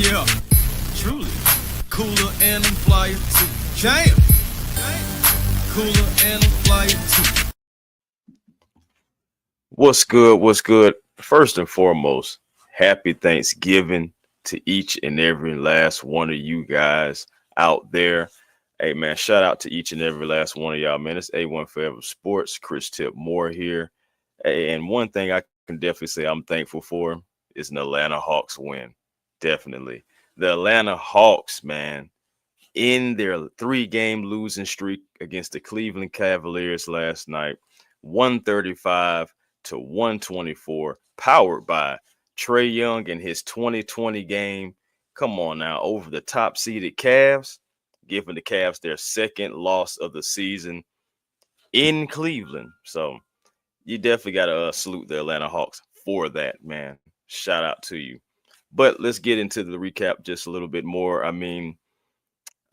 Yeah, truly. Cooler and I'm flyer too. Damn. Cooler and I'm flyer too. What's good? What's good? First and foremost, happy Thanksgiving to each and every last one of you guys out there. Hey man, shout out to each and every last one of y'all, man. It's A1 Forever Sports, Chris Tip Moore here. Hey, and one thing I can definitely say I'm thankful for is an Atlanta Hawks win. Definitely. The Atlanta Hawks, man, in their 3 game losing streak against the Cleveland Cavaliers last night, 135 to 124, powered by Trey Young in his 2020 game. Come on now, over the top seeded Cavs, giving the Cavs their second loss of the season in Cleveland. So you definitely got to salute the Atlanta Hawks for that, man. Shout out to you. But let's get into the recap just a little bit more. I mean,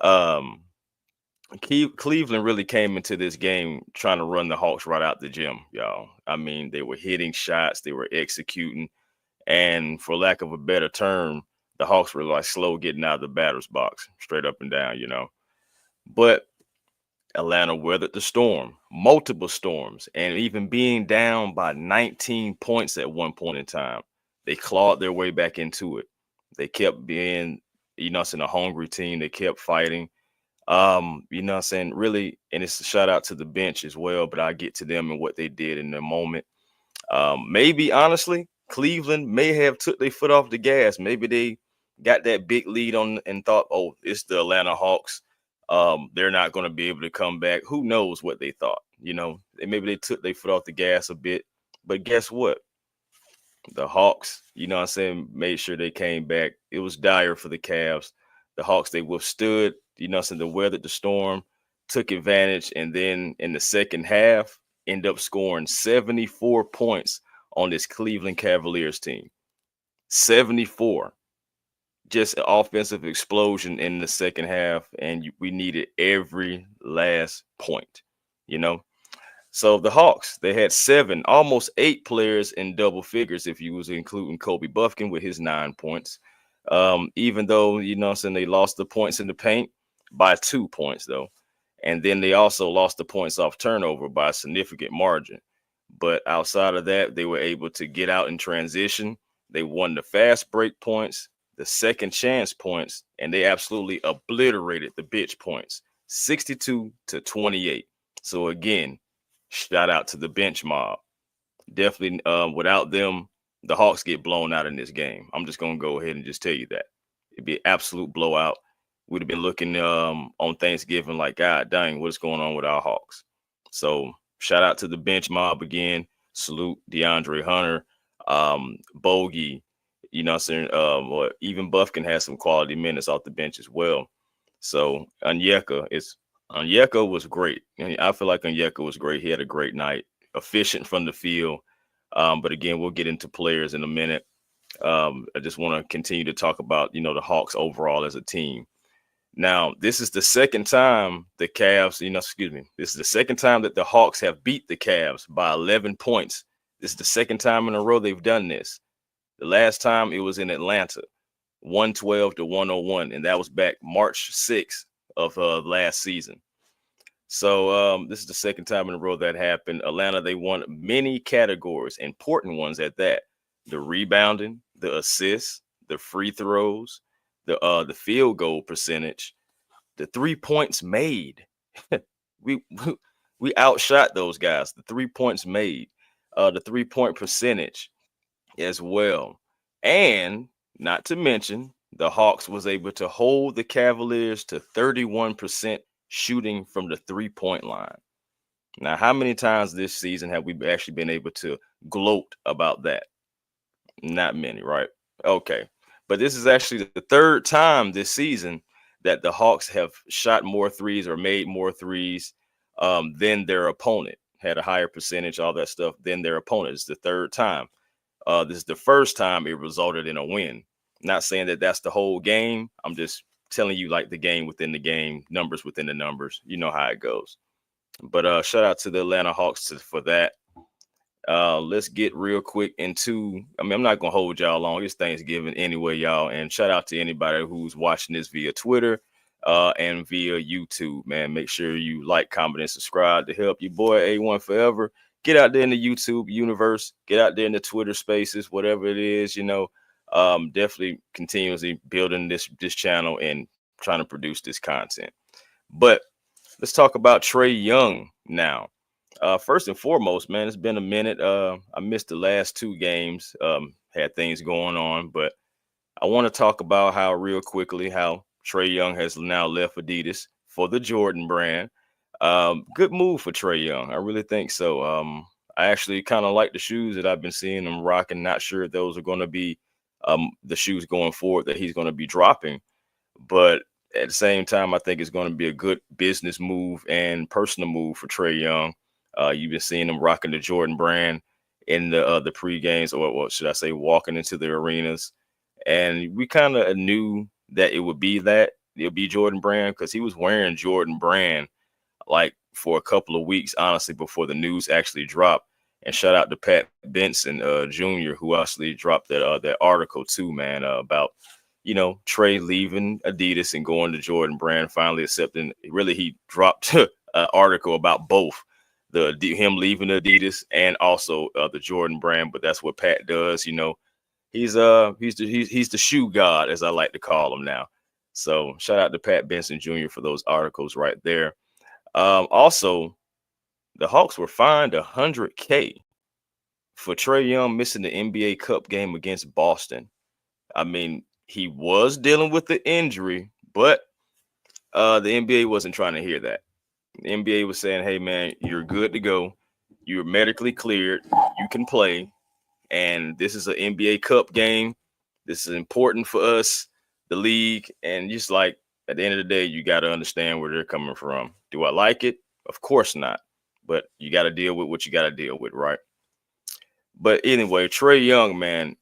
um, Cleveland really came into this game trying to run the Hawks right out the gym, y'all. I mean, they were hitting shots, they were executing, and for lack of a better term, the Hawks were like slow getting out of the batter's box, straight up and down. But Atlanta weathered the storm, multiple storms, and even being down by 19 points at one point in time, they clawed their way back into it. They kept being, it's a hungry team. They kept fighting. Really, and it's a shout out to the bench as well, but I'll get to them and what they did in a moment. Maybe honestly, Cleveland may have took their foot off the gas. Maybe they got that big lead on and thought, oh, it's the Atlanta Hawks. They're not going to be able to come back. Who knows what they thought? Maybe they took their foot off the gas a bit. But guess what? The Hawks, made sure they came back. It was dire for the Cavs. The Hawks, they withstood, they weathered the storm, took advantage, and then in the second half, end up scoring 74 points on this Cleveland Cavaliers team. 74. Just an offensive explosion in the second half, and we needed every last point, you know. So the Hawks, they had 7, almost 8 players in double figures if you was including Kobe Buffkin with his 9 points. Even though, they lost the points in the paint by 2 points, though. And then they also lost the points off turnover by a significant margin. But outside of that, they were able to get out in transition. They won the fast break points, the second chance points, and they absolutely obliterated the bitch points, 62 to 28. So again, shout out to the bench mob. Definitely, without them, the Hawks get blown out in this game. I'm just gonna go ahead and just tell you that it'd be an absolute blowout. We'd have been looking on Thanksgiving like, God dang, what's going on with our Hawks? So shout out to the bench mob again. Salute DeAndre Hunter, Bogey. Or even Buffkin has some quality minutes off the bench as well. So Onyeka was great. I feel like Onyeka was great. He had a great night, efficient from the field. But again, we'll get into players in a minute. I just want to continue to talk about, the Hawks overall as a team. Now, this is the second time the Cavs, this is the second time that the Hawks have beat the Cavs by 11 points. This is the second time in a row they've done this. The last time it was in Atlanta, 112 to 101, and that was back March 6th of last season. So this is the second time in a row that happened. Atlanta, they won many categories, important ones at that. The rebounding, the assists, the free throws, the field goal percentage, the 3 points made. we we outshot those guys. The 3 points made, the 3-point percentage as well. And not to mention, the Hawks was able to hold the Cavaliers to 31% shooting from the 3-point line. Now, how many times this season have we actually been able to gloat about that? Not many, right? Okay. But this is actually the third time this season that the Hawks have shot more threes or made more threes than their opponent, had a higher percentage, all that stuff, than their opponent. It's the third time. This is the first time it resulted in a win. Not saying that that's the whole game. I'm just telling you like the game within the game, numbers within the numbers. You know how it goes. But shout out to the Atlanta Hawks for that. Let's get real quick into. I mean, I'm not gonna hold y'all long. It's Thanksgiving anyway, y'all. And shout out to anybody who's watching this via Twitter, and via YouTube. Man, make sure you like, comment, and subscribe to help your boy A1 Forever get out there in the YouTube universe, get out there in the Twitter spaces, whatever it is. Definitely continuously building this channel and trying to produce this content. But let's talk about Trey Young now. First and foremost, man, it's been a minute. I missed the last two games. Had things going on, but I want to talk about how real quickly how Trey Young has now left Adidas for the Jordan brand. Good move for Trey Young. I really think so. I actually kind of like the shoes that I've been seeing him rocking. Not sure if those are going to be the shoes going forward that he's going to be dropping, but at the same time, I think it's going to be a good business move and personal move for Trey Young. You've been seeing him rocking the Jordan brand in the pre games, or what should I say, walking into the arenas. And we kind of knew that it'll be Jordan brand because he was wearing Jordan brand like for a couple of weeks, honestly, before the news actually dropped. And shout out to Pat Benson Jr., who actually dropped that article too, man, about Trey leaving Adidas and going to Jordan brand, finally accepting. Really, he dropped an article about both him leaving Adidas and also the Jordan brand. But that's what Pat does. He's the shoe god, as I like to call him now. So shout out to Pat Benson Jr. for those articles right there. Also, the Hawks were fined $100K for Trey Young missing the NBA Cup game against Boston. I mean, he was dealing with the injury, but the NBA wasn't trying to hear that. The NBA was saying, hey, man, you're good to go. You're medically cleared. You can play. And this is an NBA Cup game. This is important for us, the league. And just like at the end of the day, you got to understand where they're coming from. Do I like it? Of course not. But you got to deal with what you got to deal with, right? But anyway, Trey Young, man.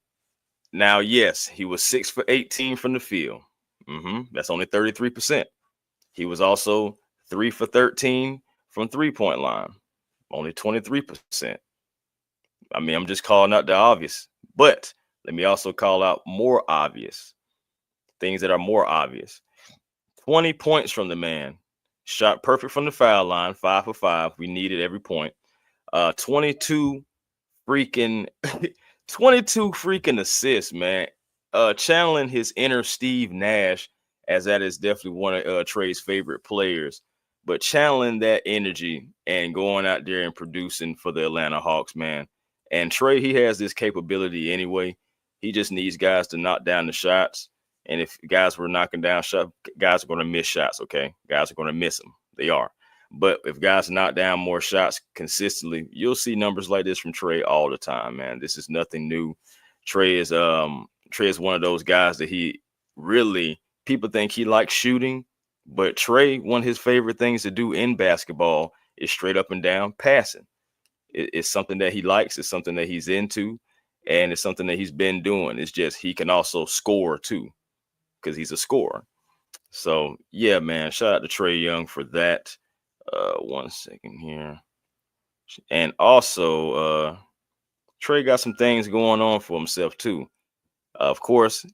Now, yes, he was 6 for 18 from the field. That's only 33%. He was also 3 for 13 from three-point line, only 23%. I mean, I'm just calling out the obvious, but let me also call out more obvious things that are more obvious. 20 points from the man, shot perfect from the foul line, 5 for 5. We needed every point. 22 freaking 22 freaking assists, man. Channeling his inner Steve Nash, as that is definitely one of Trey's favorite players. But channeling that energy and going out there and producing for the Atlanta Hawks, man. And Trey, he has this capability anyway. He just needs guys to knock down the shots. And if guys were knocking down shots, guys are going to miss shots, okay? Guys are going to miss them. They are. But if guys knock down more shots consistently, you'll see numbers like this from Trey all the time, man. This is nothing new. Trey is one of those guys that he really, people think he likes shooting, but Trey, one of his favorite things to do in basketball is straight up and down passing. It's something that he likes. It's something that he's into, and it's something that he's been doing. It's just he can also score too, because he's a scorer. So yeah, man, shout out to Trey Young for that. 1 second here. And also, Trey got some things going on for himself too. Of course,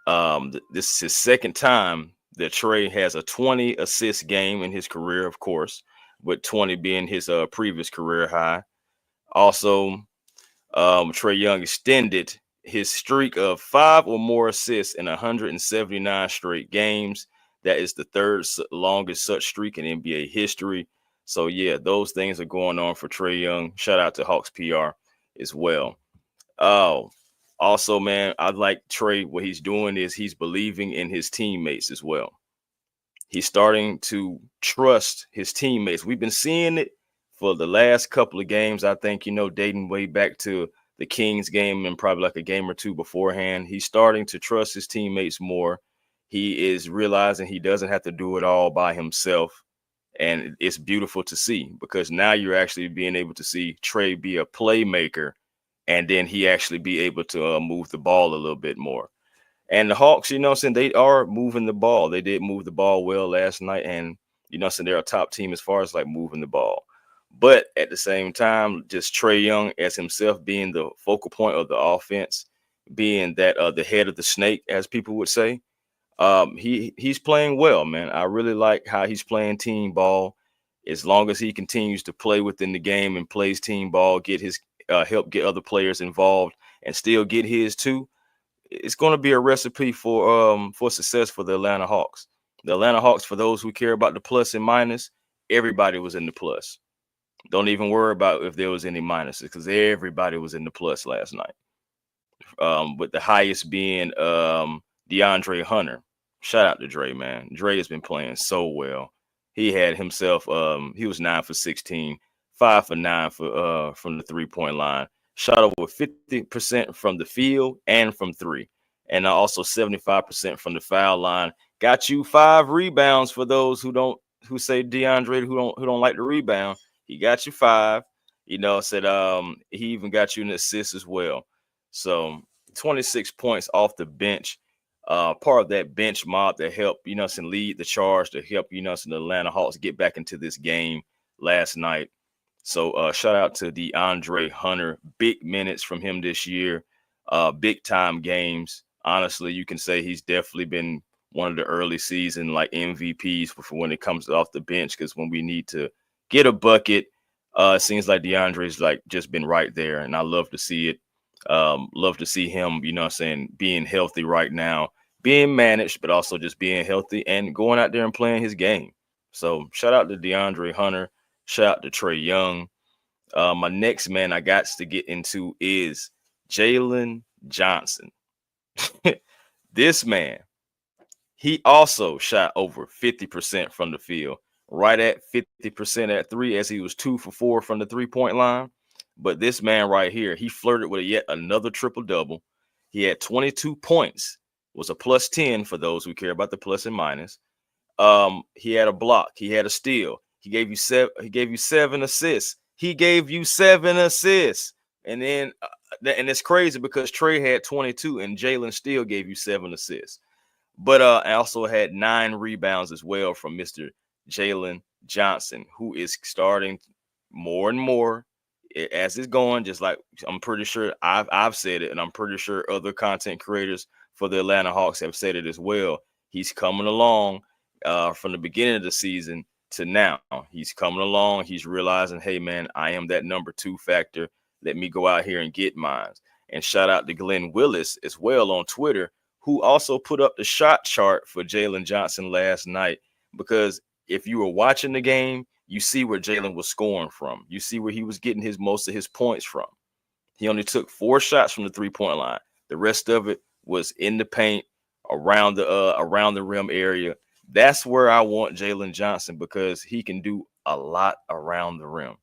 this is his second time that Trey has a 20 assist game in his career, of course, with 20 being his previous career high. Also, Trey Young extended his streak of 5 or more assists in 179 straight games. That is the third longest such streak in NBA history. So, yeah, those things are going on for Trey Young. Shout out to Hawks PR as well. Also, man, I like Trey. What he's doing is he's believing in his teammates as well. He's starting to trust his teammates. We've been seeing it for the last couple of games. I think, dating way back to the Kings game and probably like a game or two beforehand. He's starting to trust his teammates more. He is realizing he doesn't have to do it all by himself. And it's beautiful to see, because now you're actually being able to see Trey be a playmaker, and then he actually be able to move the ball a little bit more. And the Hawks, they are moving the ball. They did move the ball well last night, and they're a top team as far as like moving the ball. But at the same time, just Trey Young as himself being the focal point of the offense, being that the head of the snake, as people would say. He's playing well, man. I really like how he's playing team ball. As long as he continues to play within the game and plays team ball, get his help get other players involved, and still get his too, it's going to be a recipe for success for the Atlanta Hawks. The Atlanta Hawks, for those who care about the plus and minus, everybody was in the plus. Don't even worry about if there was any minuses because everybody was in the plus last night. With the highest being DeAndre Hunter. Shout out to Dre, man. Dre has been playing so well. He had himself, he was 9 for 16, 5 for 9 for from the 3-point line. Shot over 50% from the field and from three. And also 75% from the foul line. Got you 5 rebounds for those who say DeAndre who don't like to rebound. He got you 5. Said he even got you an assist as well. So 26 points off the bench, part of that bench mob that helped, lead the charge to help, the Atlanta Hawks get back into this game last night. So shout out to DeAndre Hunter. Big minutes from him this year, big time games. Honestly, you can say he's definitely been one of the early season like MVPs for when it comes off the bench, because when we need to get a bucket, it seems like DeAndre's like just been right there, and I love to see it. Love to see him, being healthy right now, being managed, but also just being healthy and going out there and playing his game. So shout out to DeAndre Hunter. Shout out to Trey Young. My next man I got to get into is Jalen Johnson. This man, he also shot over 50% from the field, right at 50% at three, as he was 2 for 4 from the 3-point line. But this man right here, he flirted with yet another triple-double. He had 22 points, was a plus 10 for those who care about the plus and minus. He had a block, he had a steal. He gave you 7 assists. He gave you 7 assists. And then and it's crazy because Trey had 22 and Jalen still gave you 7 assists. But I also had 9 rebounds as well from Mr. Jalen Johnson, who is starting more and more as it's going. Just like I'm pretty sure I've said it, and I'm pretty sure other content creators for the Atlanta Hawks have said it as well. He's coming along from the beginning of the season to now. He's coming along. He's realizing, hey, man, I am that number 2 factor. Let me go out here and get mine. And shout out to Glenn Willis as well on Twitter, who also put up the shot chart for Jalen Johnson last night. Because if you were watching the game, you see where Jalen was scoring from. You see where he was getting most of his points from. He only took 4 shots from the 3-point line. The rest of it was in the paint, around the rim area. That's where I want Jalen Johnson, because he can do a lot around the rim.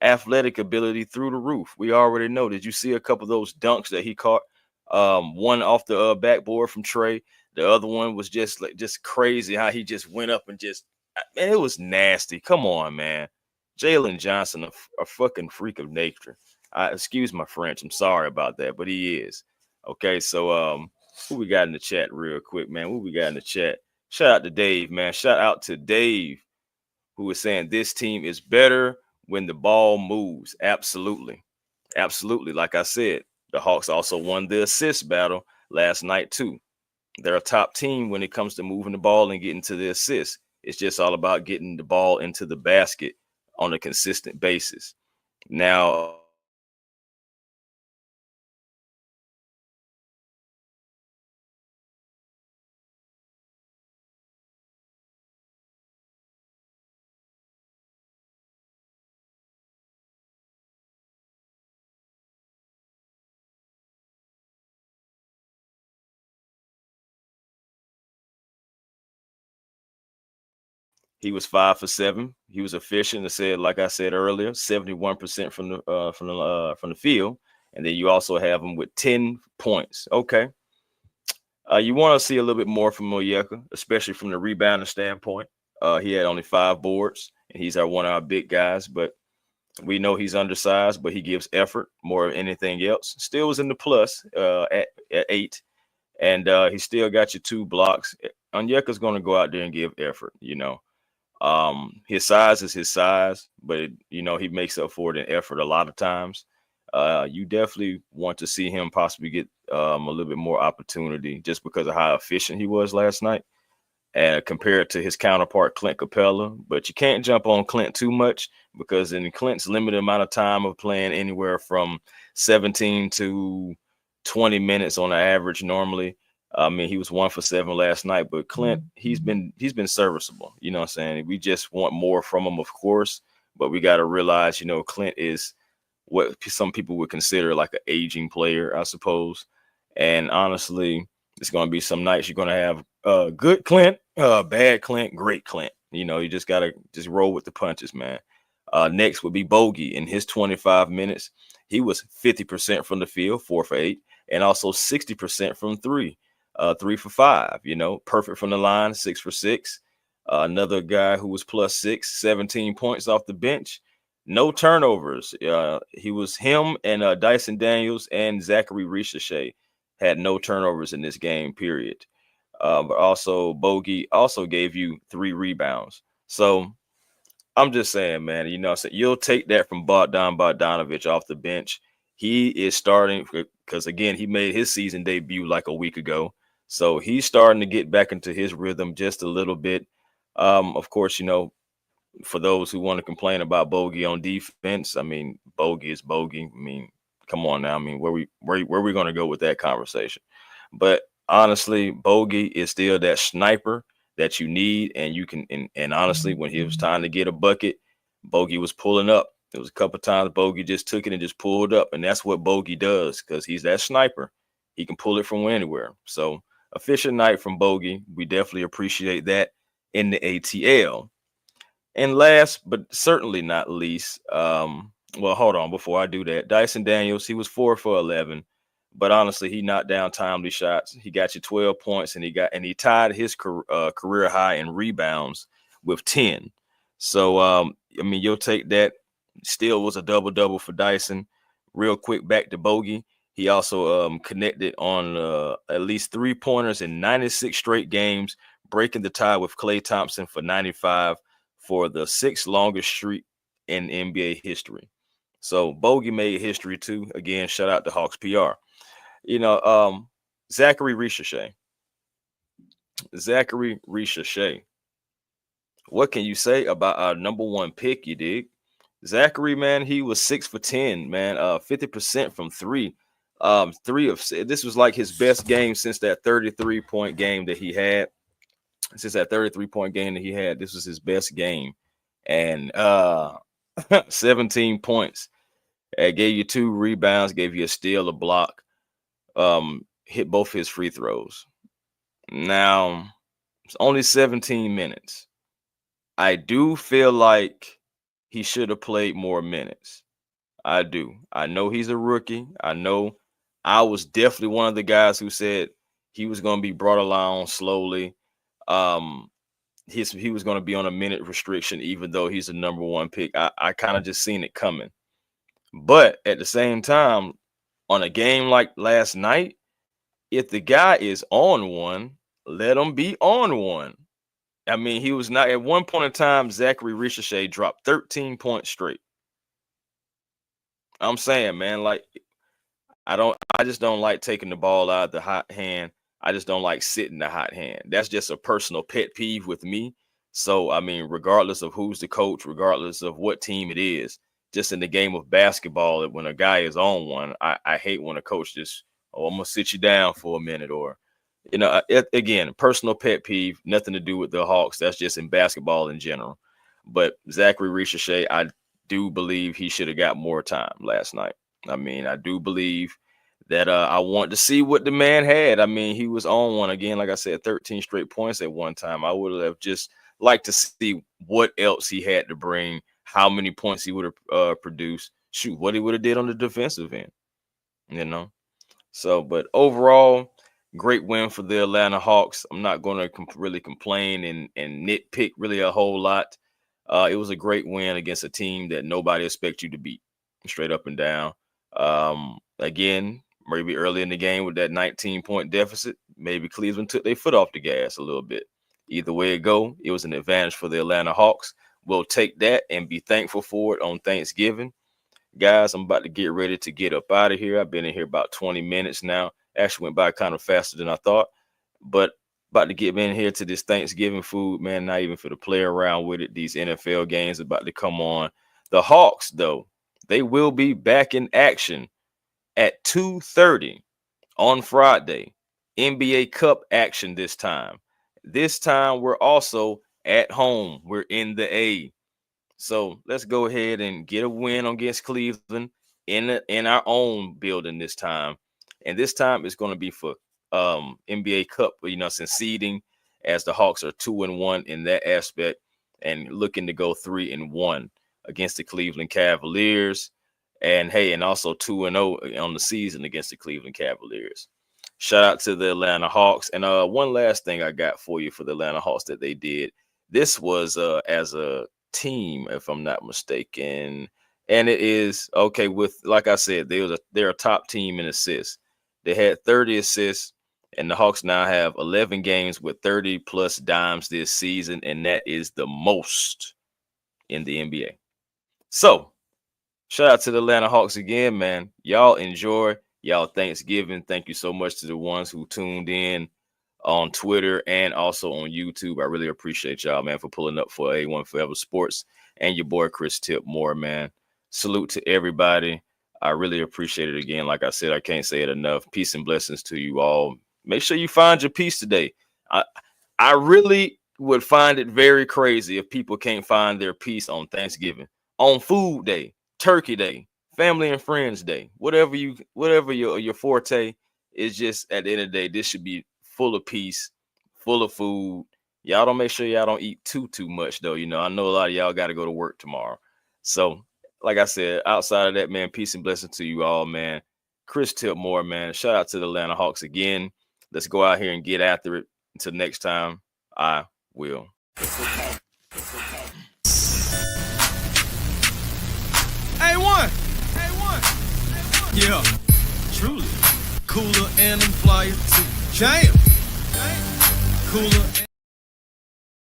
Athletic ability through the roof. We already know. Did you see a couple of those dunks that he caught? One off the backboard from Trey. The other one was just crazy how he just went up and man, it was nasty. Come on, man. Jalen Johnson, a fucking freak of nature. Excuse my French. I'm sorry about that, but he is. Okay, so who we got in the chat real quick, man? Who we got in the chat? Shout out to Dave, man. Shout out to Dave, who is saying this team is better when the ball moves. Absolutely. Absolutely. Like I said, the Hawks also won the assist battle last night too. They're a top team when it comes to moving the ball and getting to the assist. It's just all about getting the ball into the basket on a consistent basis. Now, he was 5 for 7. He was efficient. And said, like I said earlier, 71% from the field, and then you also have him with 10 points. Okay, you want to see a little bit more from Onyeka, especially from the rebounding standpoint. He had only 5 boards, and he's one of our big guys. But we know he's undersized, but he gives effort more than anything else. Still was in the plus at 8, and he still got you 2 blocks. Onyeka's going to go out there and give effort, His size is his size, but he makes up for it in effort a lot of times. You definitely want to see him possibly get a little bit more opportunity just because of how efficient he was last night and compared to his counterpart Clint Capella. But you can't jump on Clint too much because in Clint's limited amount of time of playing anywhere from 17 to 20 minutes on the average normally. I mean, he was 1 for 7 last night, but Clint, he's been serviceable. You know what I'm saying? We just want more from him, of course, but we got to realize, Clint is what some people would consider like an aging player, I suppose. And honestly, it's going to be some nights you're going to have good Clint, bad Clint, great Clint. You just got to just roll with the punches, man. Next would be Bogey. In his 25 minutes, he was 50% from the field, 4 for 8, and also 60% from three, 3 for 5. Perfect from the line, 6 for 6. Another guy who was +6, 17 points off the bench. No turnovers. He was him and Dyson Daniels and Zachary Ricochet had no turnovers in this game, period. But also Bogey also gave you 3 rebounds. So I'm just saying, man, so you'll take that from Bogdan Bogdanovic off the bench. He is starting because, again, he made his season debut like a week ago. So he's starting to get back into his rhythm just a little bit. Of course, for those who want to complain about Bogey on defense, I mean, Bogey is Bogey. I mean, come on now. I mean, where we going to go with that conversation? But honestly, Bogey is still that sniper that you need, and you can. And honestly, when it was time to get a bucket, Bogey was pulling up. There was a couple times Bogey just took it and just pulled up, and that's what Bogey does because he's that sniper. He can pull it from anywhere. So efficient night from Bogey. We definitely appreciate that in the ATL. And last but certainly not least, well, hold on before I do that. Dyson Daniels, he was 4 for 11, but honestly, he knocked down timely shots. He got you 12 points, and he tied his career high in rebounds with 10. So I mean, you'll take that. Still was a double for Dyson. Real quick, back to Bogey. He also connected on at least 3 pointers in 96 straight games, breaking the tie with Klay Thompson for 95 for the 6th longest streak in NBA history. So Bogey made history too. Again, shout out to Hawks PR. Zachary Ricochet. Zachary Ricochet. What can you say about our number 1 pick, you dig? Zachary, man, he was 6 for 10, man. 50% from three. This was like his best game since that 33-point game that he had. Since that 33-point game that he had, this was his best game. And 17 points. Gave you 2 rebounds, gave you a steal, a block, hit both his free throws. Now, it's only 17 minutes. I do feel like he should have played more minutes. I do. I know he's a rookie. I know I was definitely one of the guys who said he was going to be brought along slowly. He was going to be on a minute restriction, even though he's a number 1 pick. I kind of just seen it coming. But at the same time, on a game like last night, if the guy is on one, let him be on one. I mean, he was not at one point in time. Zachary Ricochet dropped 13 points straight. I'm saying, man, like I just don't like taking the ball out of the hot hand. I just don't like sitting the hot hand. That's just a personal pet peeve with me. So, I mean, regardless of who's the coach, regardless of what team it is, just in the game of basketball, when a guy is on one, I hate when a coach just, I'm going to sit you down for a minute or, again, personal pet peeve, nothing to do with the Hawks. That's just in basketball in general. But Zachary Ricochet, I do believe he should have got more time last night. I mean, I do believe that I want to see what the man had. I mean, he was on one again, like I said, 13 straight points at one time. I would have just liked to see what else he had to bring, how many points he would have produced, what he would have did on the defensive end, So, but overall, great win for the Atlanta Hawks. I'm not going to really complain and nitpick really a whole lot. It was a great win against a team that nobody expects you to beat, straight up and down. Again, maybe early in the game with that 19-point deficit, maybe Cleveland took their foot off the gas a little bit. Either way it go, it was an advantage for the Atlanta Hawks. We'll take that and be thankful for it on Thanksgiving. Guys, I'm about to get ready to get up out of here. I've been in here about 20 minutes now. Actually went by kind of faster than I thought. But about to get in here to this Thanksgiving food, man, not even for to play around with it. These NFL games about to come on. The Hawks, though, they will be back in action at 2:30 on Friday. NBA Cup action this time. This time we're also at home. We're in the A. So let's go ahead and get a win against Cleveland in our own building this time. And this time it's going to be for NBA Cup, since seeding, as the Hawks are 2-1 in that aspect and looking to go 3-1 against the Cleveland Cavaliers. And hey, and also 2-0 on the season against the Cleveland Cavaliers. Shout out to the Atlanta Hawks. And one last thing I got for you for the Atlanta Hawks that they did. This was as a team, if I'm not mistaken. And it is okay with, like I said, they're a top team in assists. They had 30 assists, and the Hawks now have 11 games with 30 plus dimes this season, and that is the most in the NBA. So shout out to the Atlanta Hawks again, man. Y'all enjoy y'all Thanksgiving. Thank you so much to the ones who tuned in on Twitter and also on YouTube. I really appreciate y'all, man, for pulling up for A1 Forever Sports and your boy Chris Tip Moore, man. Salute to everybody. I really appreciate it again. Like I said, I can't say it enough. Peace and blessings to you all. Make sure you find your peace today. I really would find it very crazy if people can't find their peace on Thanksgiving, on Food Day, Turkey Day, Family and Friends Day, whatever your forte is. Just at the end of the day, this should be full of peace, full of food. Y'all don't make sure y'all don't eat too much though. I know a lot of y'all got to go to work tomorrow. So like I said, outside of that, man, peace and blessings to you all, man. Chris Tip Moore, man. Shout out to the Atlanta Hawks again. Let's go out here and get after it. Until next time, I will. A1. Yeah, truly. Cooler and I'm flyer too. Jam. Cooler.